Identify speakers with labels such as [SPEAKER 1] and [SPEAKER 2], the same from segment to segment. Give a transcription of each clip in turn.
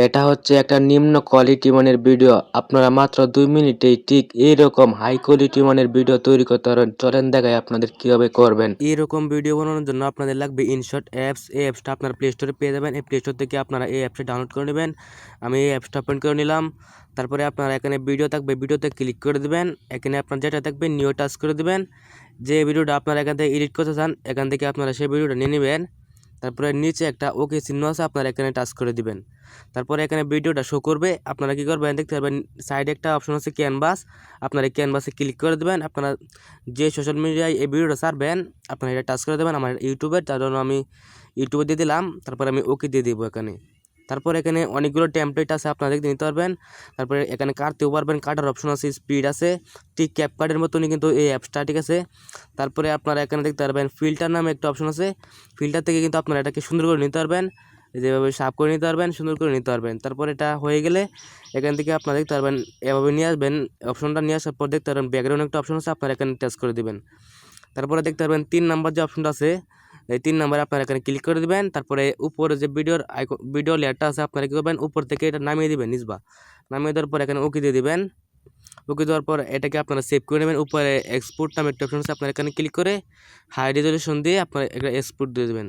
[SPEAKER 1] এটা হচ্ছে একটা নিম্ন কোয়ালিটি মানের ভিডিও। আপনারা মাত্র 2 মিনিটেই ঠিক এইরকম হাই কোয়ালিটি মানের ভিডিও তৈরি করতে পারবেন। চলেন দেখাই আপনাদের কিভাবে করবেন। এইরকম ভিডিও বানানোর জন্য আপনাদের লাগবে ইনশট অ্যাপস। এই অ্যাপসটা আপনারা প্লে স্টোরে পেয়ে যাবেন। এই প্লে স্টোর থেকে আপনারা এই অ্যাপসটা ডাউনলোড করে নেবেন। আমি এই অ্যাপসটা ওপেন করে নিলাম। তারপরে আপনারা এখানে ভিডিও থাকবে, ভিডিওতে ক্লিক করে দেবেন। এখানে আপনার যেটা থাকবে নিউ টাচ করে দেবেন। যে ভিডিওটা আপনারা এখান থেকে এডিট করতে চান এখান থেকে আপনারা সেই ভিডিওটা নিয়ে নেবেন। তারপরে নিচে একটা ওকে চিহ্ন আছে, আপনারা এখানে টাচ করে দিবেন। তারপরে এখানে ভিডিওটা শো করবে। আপনারা কি করবেন দেখতে পারবেন সাইডে একটা অপশন আছে ক্যানভাস। আপনারা এই ক্যানভাসে ক্লিক করে দেবেন। আপনারা যে সোশ্যাল মিডিয়ায় এই ভিডিওটা ছাড়বেন আপনারা এটা টাচ করে দেবেন। আমার ইউটিউবের, তার জন্য আমি ইউটিউবে দিয়ে দিলাম। তারপরে আমি ওকে দিয়ে দিব এখানে। তারপরে এখানে অনেকগুলো টেমপ্লেট আছে, আপনারা দেখতে নিতে পারবেন। তারপরে এখানে কাটতেও পারবেন, কাটার অপশন আছে, স্পিড আছে, ঠিক ক্যাপকাটের মতনই কিন্তু এই অ্যাপসটা, ঠিক আছে। তারপরে আপনারা এখানে দেখতে পারবেন ফিল্টার নামে একটা অপশন আছে। ফিল্টার থেকে কিন্তু আপনারা এটাকে সুন্দর করে নিতে পারবেন, যেভাবে সাফ করে নিতে পারবেন, সুন্দর করে নিতে পারবেন। তারপর এটা হয়ে গেলে এখান থেকে আপনারা দেখতে পারবেন এভাবে নিয়ে আসবেন। অপশনটা নিয়ে আসার পর দেখতে পারবেন ব্যাকগ্রাউন্ড একটা অপশন আছে, আপনারা এখানে টাচ করে দিবেন। তারপরে দেখতে পারবেন 3 নাম্বার যে অপশনটা আছে, এই 3 নাম্বারে আপনারা এখানে ক্লিক করে দিবেন। তারপরে উপরে যে ভিডিও লেয়ারটা আছে আপনারা কী করবেন উপর থেকে এটা নামিয়ে দিবেন, নিজবা নামিয়ে দেওয়ার পর এখানে ওকে দিয়ে দিবেন। ওকে দেওয়ার পর এটাকে আপনারা সেভ করে নেবেন। উপরে এক্সপোর্ট নামে একটা অপশন আছে, আপনারা এখানে ক্লিক করে হাই রেজলিউশন দিয়ে আপনারা এটা এক্সপোর্ট দিয়ে দেবেন।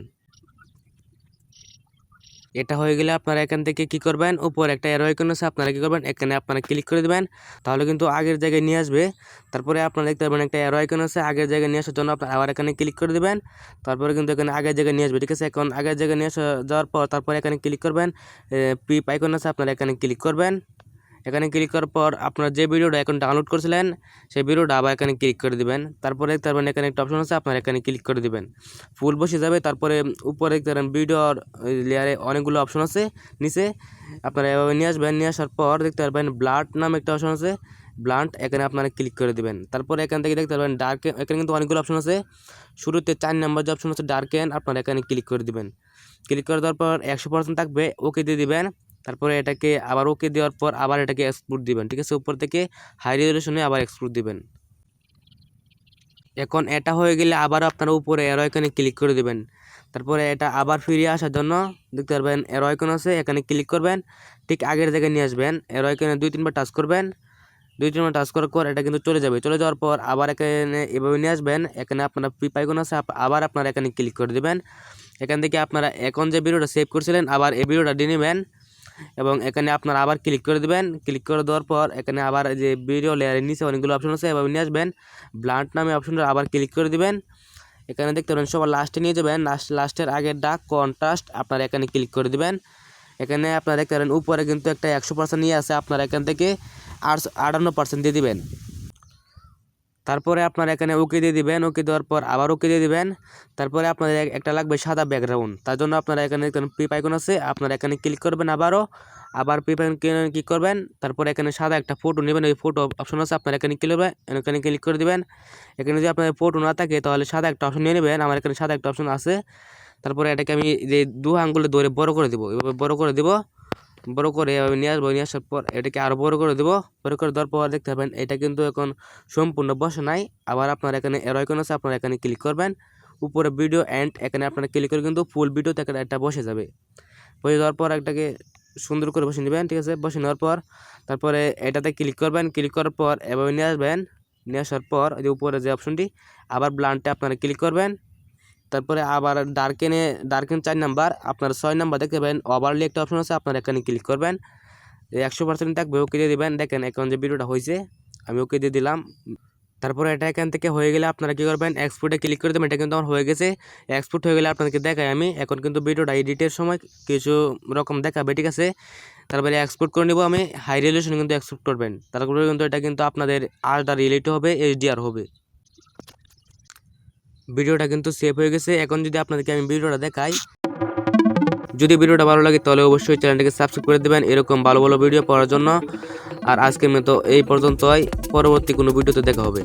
[SPEAKER 1] এটা হয়ে গেলে আপনারা এখান থেকে কি করবেন, উপর একটা অ্যারো আইকন আছে, আপনারা কি করবেন এখানে আপনারা ক্লিক করে দিবেন। তাহলে কিন্তু আগের জায়গায় নিয়ে আসবে। তারপরে আপনারা দেখতে পারবেন একটা অ্যারো আইকন আছে, আগের জায়গায় নিয়ে আসার জন্য আপনারা আবার এখানে ক্লিক করে দিবেন। তারপরে কিন্তু এখানে আগের জায়গায় নিয়ে আসবে, ঠিক আছে। এখন আগের জায়গায় নিয়ে যাওয়ার পর তারপরে এখানে ক্লিক করবেন, পিপ আইকন আছে, আপনারা এখানে ক্লিক করবেন। এখানে ক্লিক করার পর আপনারা যে ভিডিওটা এখন ডাউনলোড করেছিলেন সেই ভিডিওটা আবার এখানে ক্লিক করে দিবেন। তারপরে দেখতে পারবেন এখানে একটা অপশন আছে, আপনারা এখানে ক্লিক করে দিবেন, ফুল বসে যাবে। তারপরে উপরে দেখতে পারেন ভিডিওর লেয়ারে অনেকগুলো অপশন আছে, নিচে আপনারা এভাবে নিয়ে আসবেন। নিয়ে আসার পর দেখতে পারবেন ব্লাড নামে একটা অপশন আছে, ব্লান্ট, এখানে আপনারা ক্লিক করে দিবেন। তারপরে এখান থেকে দেখতে পারবেন ডার্ক, এখানে কিন্তু অনেকগুলো অপশন আছে। শুরুতে 4 নাম্বার যে অপশন আছে ডার্কেন, আপনারা এখানে ক্লিক করে দিবেন। ক্লিক করে দেওয়ার পর 100% থাকবে, ওকে দিয়ে দিবেন। তারপরে এটাকে আবার ওকে দেওয়ার পর আবার এটাকে এক্সপোর্ট দিবেন, ঠিক আছে। উপর থেকে হাই রেজলিউশনে আবার এক্সপোর্ট দিবেন। এখন এটা হয়ে গেলে আবার আপনারা উপরে অ্যারো আইকনে ক্লিক করে দিবেন। তারপরে এটা আবার ফিরে আসার জন্য দেখতে পারবেন অ্যারো আইকন আছে, এখানে ক্লিক করবেন, ঠিক আগের জায়গায় নিয়ে আসবেন। অ্যারো আইকনে 2-3 বার টাচ করবেন। 2-3 বার টাচ করার পর এটা কিন্তু চলে যাবে। চলে যাওয়ার পর আবার এখানে এভাবে নিয়ে আসবেন। এখানে আপনারা পিপ আইকন আছে, আবার আপনারা এখানে ক্লিক করে দিবেন। এখান থেকে আপনারা এখন যে ভিডিওটা সেভ করছিলেন আবার এই ভিডিওটা দিয়ে নেবেন এবং এখানে আপনারা আবার ক্লিক করে দিবেন। ক্লিক করে দেওয়ার পর এখানে আবার যে ভিডিও লেয়ারের নিচে অনেকগুলো অপশন আছে, এভাবে নিয়ে আসবেন। ব্লান্ট নামে অপশনটা আবার ক্লিক করে দিবেন। এখানে দেখতে পারেন সবার লাস্টে নিয়ে যাবেন, লাস্টের আগের ডাক কন্ট্রাস্ট আপনারা এখানে ক্লিক করে দিবেন। এখানে আপনারা দেখতে পারেন উপরে কিন্তু একটা 100% নিয়ে আছে, আপনারা এখান থেকে 58% দিয়ে দিবেন। তারপরে আপনারা এখানে ওকে দিয়ে দিবেন। ওকে দেওয়ার পর আবার ওকে দিয়ে দিবেন। তারপরে আপনাদের একটা লাগবে সাদা ব্যাকগ্রাউন্ড, তার জন্য আপনারা এখানে পিপ আইকন আছে, আপনারা এখানে ক্লিক করবেন। আবার পিপ আইকন ক্লিক করবেন। তারপরে এখানে সাদা একটা ফটো নেবেন, ওই ফটো অপশন আছে, আপনারা এখানে ক্লিক করবেন, এখানে ক্লিক করে দিবেন। এখানে যদি আপনাদের ফটো না থাকে তাহলে সাদা একটা অপশন নিয়ে নেবেন, আমার এখানে সাদা একটা অপশন আছে। তারপরে এটাকে আমি যে 2 আঙ্গুলে ধরে বড় করে দেবো, এভাবে বড় করে দেবো। বড় করে এভাবে নিয়ে আসবো, নিয়ে আসার পর এটাকে আরও বড় করে দেবো। বড় করে দেওয়ার পর দেখতে পাবেন এটা কিন্তু এখন সম্পূর্ণ বসে নাই। আবার আপনার এখানে অ্যারো আইকন আছে, আপনারা এখানে ক্লিক করবেন। উপরে ভিডিও এন্ড, এখানে আপনারা ক্লিক করে কিন্তু ফুল ভিডিওতে একটা বসে যাবে। বসে যাওয়ার পর এটাকে সুন্দর করে বসে নেবেন, ঠিক আছে। বসে নেওয়ার পর তারপরে এটাতে ক্লিক করবেন। ক্লিক করার পর এভাবে নিয়ে আসবেন। নিয়ে আসার পর যে উপরে যে অপশনটি আবার ব্লান্টে আপনারা ক্লিক করবেন। তারপরে আবার ডার্কেন 4 নাম্বার, আপনার 6 নাম্বার দেখতে পাবেন ওভারলি একটা অপশন আছে, আপনারা এখানে ক্লিক করবেন। 100% থাকবে, ওকে দিয়ে দিবেন। দেখেন এখন যে ভিডিওটা হয়েছে আমি ওকে দিয়ে দিলাম। তারপরে এটা এখান থেকে হয়ে গেলে আপনারা কী করবেন, এক্সপোর্টে ক্লিক করে দেবেন। এটা কিন্তু আমার হয়ে গেছে। এক্সপোর্ট হয়ে গেলে আপনাদেরকে দেখাই আমি। এখন কিন্তু ভিডিওটা এডিটের সময় কিছু রকম দেখাবে, ঠিক আছে। তারপরে এক্সপোর্ট করে নেব আমি, হাই রেজলিউশনে কিন্তু এক্সপোর্ট করবেন। তারপরে কিন্তু এটা কিন্তু আপনাদের আরটা রিলেটিভ হবে, এইচডিআর হবে। ভিডিওটা কিন্তু সেভ হয়ে গেছে। এখন যদি আপনাদেরকে আমি ভিডিওটা দেখাই, যদি ভিডিওটা ভালো লাগে তাহলে অবশ্যই চ্যানেলটাকে সাবস্ক্রাইব করে দেবেন এরকম ভালো ভালো ভিডিও পাওয়ার জন্য। আর আজকের মতো এই পর্যন্তই, পরবর্তী কোনো ভিডিওতে দেখা হবে।